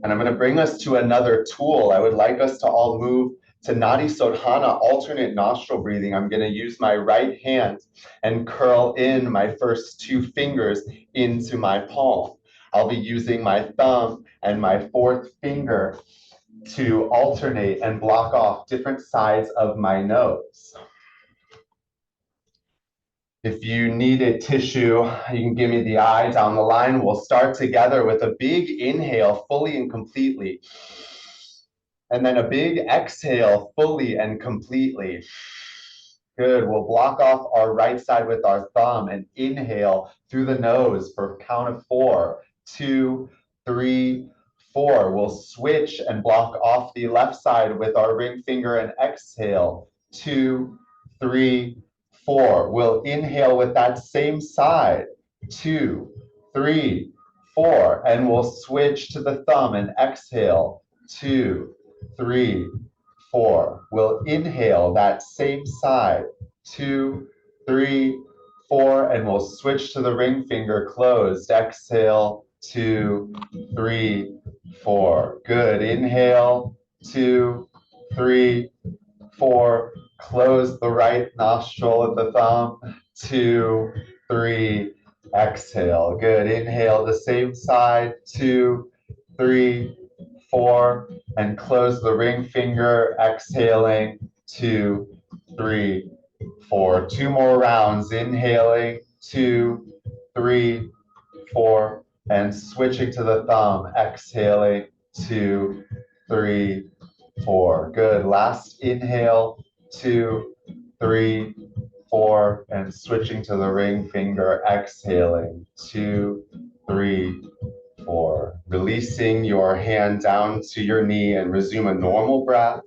And I'm going to bring us to another tool. I would like us to all move to Nadi Sodhana, alternate nostril breathing. I'm going to use my right hand and curl in my first two fingers into my palm. I'll be using my thumb and my fourth finger to alternate and block off different sides of my nose. If you need a tissue, you can give me the eye down the line. We'll start together with a big inhale, fully and completely. And then a big exhale, fully and completely. Good. We'll block off our right side with our thumb and inhale through the nose for a count of 4, 2, 3, 4. We'll switch and block off the left side with our ring finger and exhale. 2, 3, 4. We'll inhale with that same side. 2, 3, 4. And we'll switch to the thumb and exhale. 2, 3, 4. We'll inhale that same side. 2, 3, 4. And we'll switch to the ring finger closed. Exhale. 2, 3, 4. Good. Inhale. 2, 3, 4. Close the right nostril with the thumb. 2, 3. Exhale. Good. Inhale the same side. 2, 3, 4. And close the ring finger. Exhaling. 2, 3, 4. 2 more rounds. Inhaling. 2, 3, 4. And switching to the thumb. Exhaling. 2, 3, 4. Good. Last inhale. 2, 3, 4. And switching to the ring finger. Exhaling. 2, 3, 4. Releasing your hand down to your knee and resume a normal breath.